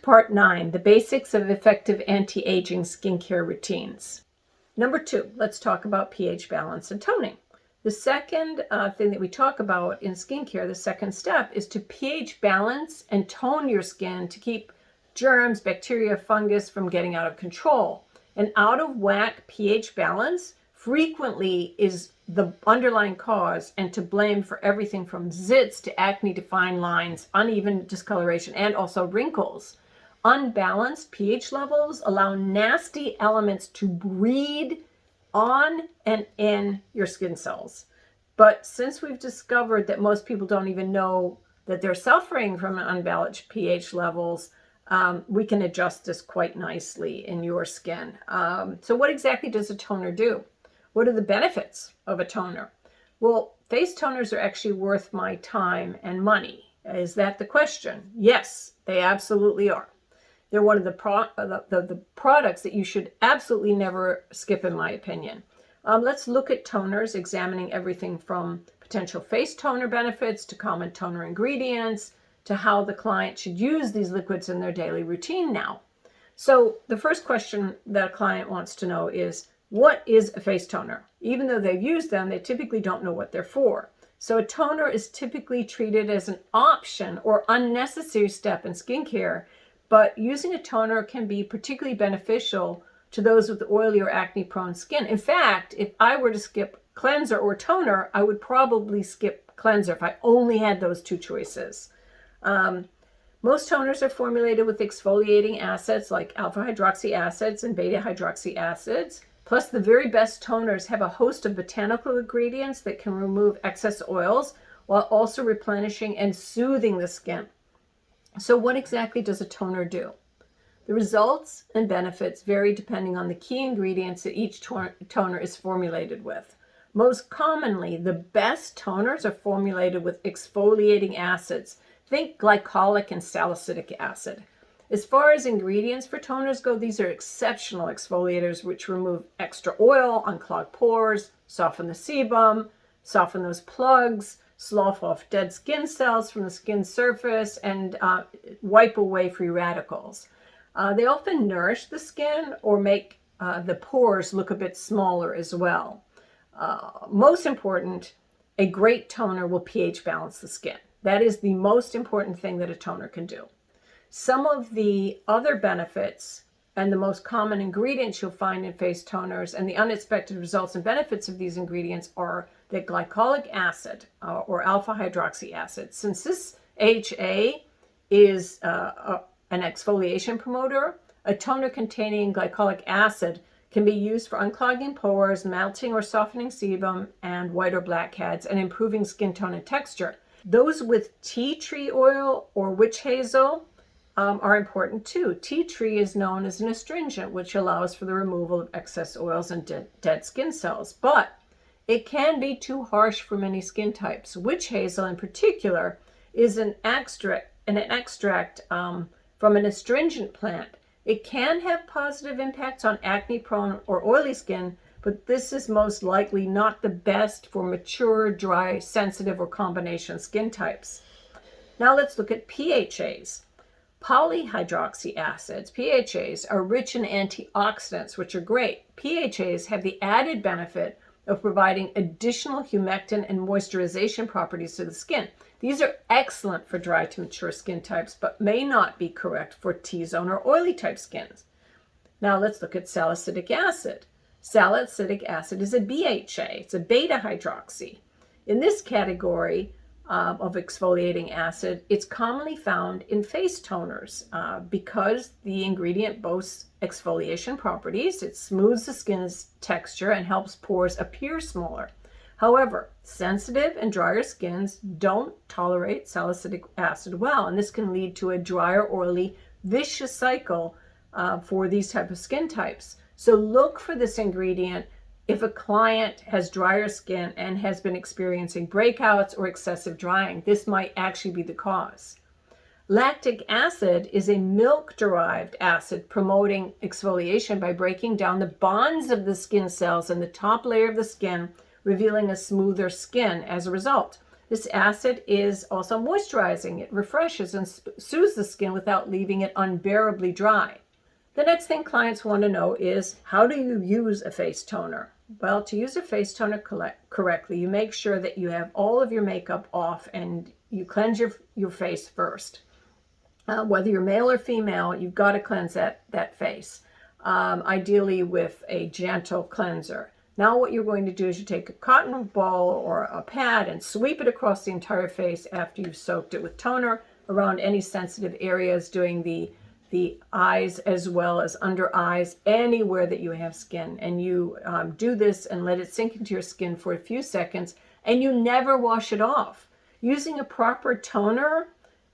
Part 9, the basics of effective anti-aging skincare routines. Number 2, let's talk about pH balance and toning. The second thing that we talk about in skincare, the second step, is to pH balance and tone your skin to keep germs, bacteria, fungus from getting out of control. An out of whack pH balance frequently is the underlying cause and to blame for everything from zits to acne to fine lines, uneven discoloration, and also wrinkles. Unbalanced pH levels allow nasty elements to breed on and in your skin cells. But since we've discovered that most people don't even know that they're suffering from unbalanced pH levels, we can adjust this quite nicely in your skin. So what exactly does a toner do? What are the benefits of a toner? Well, face toners are actually worth my time and money. Is that the question? Yes, they absolutely are. They're one of the products that you should absolutely never skip, in my opinion. Let's look at toners, examining everything from potential face toner benefits to common toner ingredients to how the client should use these liquids in their daily routine now. So the first question that a client wants to know is, what is a face toner? Even though they've used them, they typically don't know what they're for. So a toner is typically treated as an option or unnecessary step in skincare, but using a toner can be particularly beneficial to those with oily or acne-prone skin. In fact, if I were to skip cleanser or toner, I would probably skip cleanser if I only had those two choices. Most toners are formulated with exfoliating acids like alpha hydroxy acids and beta hydroxy acids. Plus, the very best toners have a host of botanical ingredients that can remove excess oils while also replenishing and soothing the skin. So what exactly does a toner do? The results and benefits vary depending on the key ingredients that each toner is formulated with. Most commonly, the best toners are formulated with exfoliating acids. Think glycolic and salicylic acid. As far as ingredients for toners go, these are exceptional exfoliators which remove extra oil, unclog pores, soften the sebum, soften those plugs, slough off dead skin cells from the skin surface, and wipe away free radicals. They often nourish the skin or make the pores look a bit smaller as well. Most important, a great toner will pH balance the skin. That is the most important thing that a toner can do. Some of the other benefits and the most common ingredients you'll find in face toners and the unexpected results and benefits of these ingredients are that glycolic acid or alpha hydroxy acid. Since this AHA is an exfoliation promoter, a toner containing glycolic acid can be used for unclogging pores, melting or softening sebum, and white or blackheads, and improving skin tone and texture. Those with tea tree oil or witch hazel are important too. Tea tree is known as an astringent, which allows for the removal of excess oils and dead skin cells, but it can be too harsh for many skin types. Witch hazel in particular is an extract from an astringent plant. It can have positive impacts on acne-prone or oily skin, but this is most likely not the best for mature, dry, sensitive, or combination skin types. Now let's look at PHAs. Polyhydroxy acids, PHAs, are rich in antioxidants, which are great. PHAs have the added benefit of providing additional humectant and moisturization properties to the skin. These are excellent for dry to mature skin types, but may not be correct for T-zone or oily type skins. Now let's look at salicylic acid. Salicylic acid is a BHA. It's a beta hydroxy. In this category of exfoliating acid, it's commonly found in face toners because the ingredient boasts exfoliation properties. It smooths the skin's texture and helps pores appear smaller. However, sensitive and drier skins don't tolerate salicylic acid well, and this can lead to a drier, oily, vicious cycle for these type of skin types. So look for this ingredient if a client has drier skin and has been experiencing breakouts or excessive drying. This might actually be the cause. Lactic acid is a milk-derived acid promoting exfoliation by breaking down the bonds of the skin cells in the top layer of the skin, revealing a smoother skin as a result. This acid is also moisturizing. It refreshes and soothes the skin without leaving it unbearably dry. The next thing clients want to know is, how do you use a face toner? Well, to use a face toner correctly, you make sure that you have all of your makeup off and you cleanse your face first. Whether you're male or female, you've got to cleanse that face, ideally with a gentle cleanser. Now what you're going to do is you take a cotton ball or a pad and sweep it across the entire face after you've soaked it with toner around any sensitive areas, doing the eyes as well as under eyes, anywhere that you have skin. And you do this and let it sink into your skin for a few seconds, and you never wash it off. Using a proper toner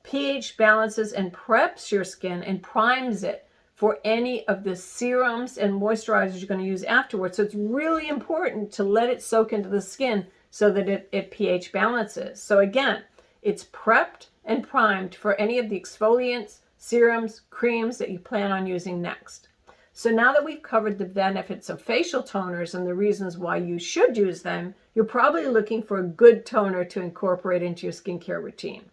pH balances and preps your skin and primes it for any of the serums and moisturizers you're going to use afterwards. So it's really important to let it soak into the skin so that it pH balances. So again, it's prepped and primed for any of the exfoliants, serums, creams that you plan on using next. So now that we've covered the benefits of facial toners and the reasons why you should use them, you're probably looking for a good toner to incorporate into your skincare routine.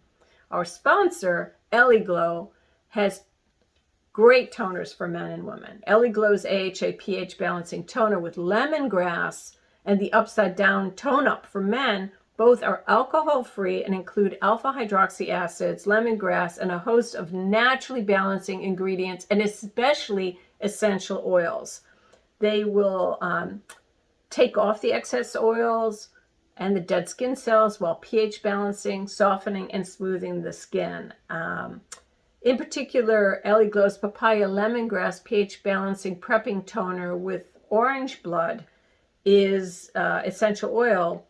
Our sponsor, Ellie Glow, has great toners for men and women. Ellie Glow's AHA pH balancing toner with lemongrass and the upside down tone up for men both are alcohol free and include alpha hydroxy acids, lemongrass, and a host of naturally balancing ingredients, and especially essential oils. They will take off the excess oils and the dead skin cells while pH balancing, softening, and smoothing the skin. In particular, Ellie Glow's papaya lemongrass pH balancing prepping toner with orange blood is essential oil,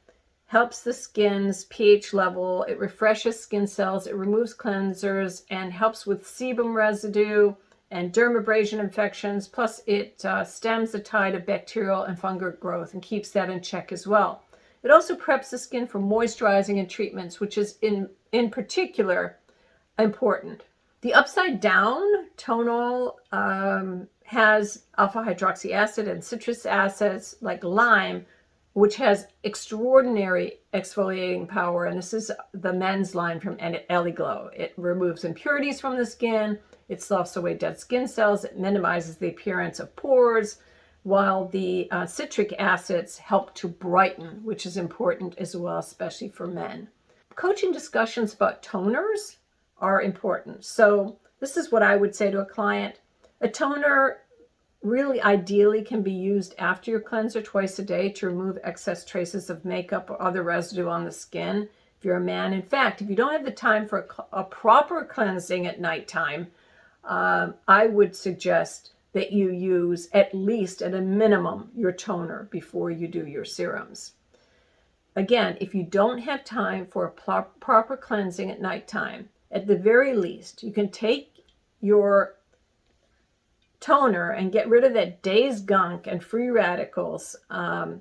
helps the skin's pH level, it refreshes skin cells, it removes cleansers, and helps with sebum residue and dermabrasion infections. Plus, it stems the tide of bacterial and fungal growth and keeps that in check as well. It also preps the skin for moisturizing and treatments, which is in particular important. The upside down tonal has alpha hydroxy acid and citrus acids like lime, which has extraordinary exfoliating power. And this is the men's line from Ellie Glow. It removes impurities from the skin. It sloughs away dead skin cells. It minimizes the appearance of pores, while the citric acids help to brighten, which is important as well, especially for men. Coaching discussions about toners are important. So this is what I would say to a client. A toner really ideally can be used after your cleanser twice a day to remove excess traces of makeup or other residue on the skin. If you're a man, in fact, if you don't have the time for a proper cleansing at nighttime, I would suggest that you use at least at a minimum your toner before you do your serums. Again, if you don't have time for a proper cleansing at nighttime, at the very least, you can take your toner and get rid of that day's gunk and free radicals. The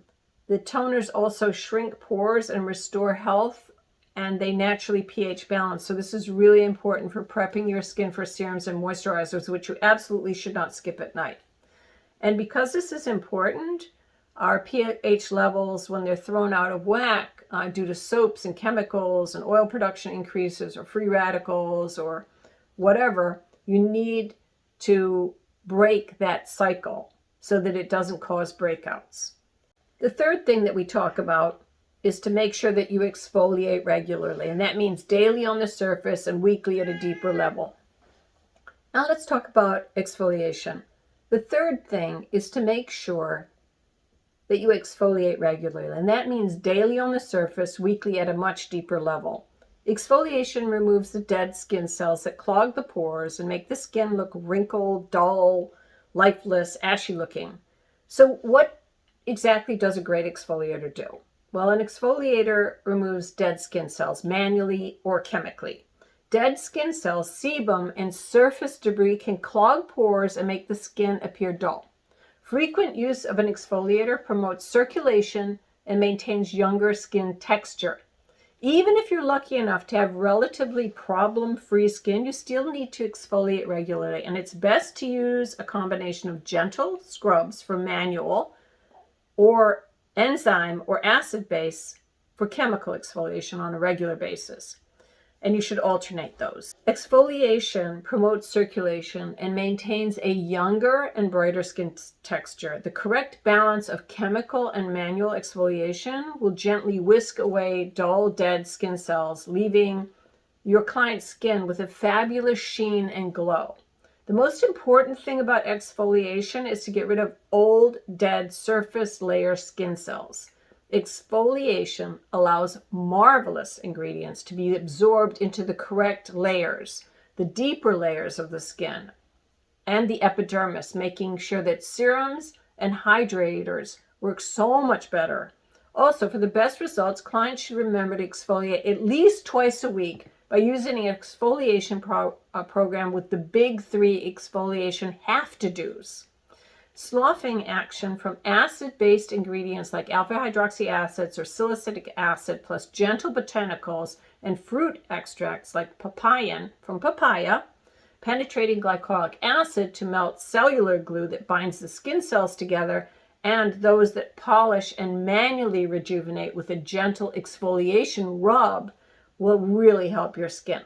toners also shrink pores and restore health, and they naturally pH balance. So this is really important for prepping your skin for serums and moisturizers, which you absolutely should not skip at night. And because this is important, our pH levels, when they're thrown out of whack due to soaps and chemicals and oil production increases or free radicals or whatever, you need to break that cycle so that it doesn't cause breakouts. The third thing that we talk about is to make sure that you exfoliate regularly, and that means daily on the surface and weekly at a deeper level. Now let's talk about exfoliation. The third thing is to make sure that you exfoliate regularly, and that means daily on the surface, weekly at a much deeper level. Exfoliation removes the dead skin cells that clog the pores and make the skin look wrinkled, dull, lifeless, ashy looking. So what exactly does a great exfoliator do? Well, an exfoliator removes dead skin cells manually or chemically. Dead skin cells, sebum, and surface debris can clog pores and make the skin appear dull. Frequent use of an exfoliator promotes circulation and maintains younger skin texture. Even if you're lucky enough to have relatively problem-free skin, you still need to exfoliate regularly, and it's best to use a combination of gentle scrubs from manual or enzyme or acid base for chemical exfoliation on a regular basis. And you should alternate those. Exfoliation promotes circulation and maintains a younger and brighter skin texture. The correct balance of chemical and manual exfoliation will gently whisk away dull, dead skin cells, leaving your client's skin with a fabulous sheen and glow. The most important thing about exfoliation is to get rid of old, dead surface layer skin cells. Exfoliation allows marvelous ingredients to be absorbed into the correct layers, the deeper layers of the skin, and the epidermis, making sure that serums and hydrators work so much better. Also, for the best results, clients should remember to exfoliate at least twice a week by using an exfoliation program with the big 3 exfoliation have-to-dos. Sloughing action from acid-based ingredients like alpha hydroxy acids or salicylic acid, plus gentle botanicals and fruit extracts like papain from papaya, penetrating glycolic acid to melt cellular glue that binds the skin cells together, and those that polish and manually rejuvenate with a gentle exfoliation rub will really help your skin.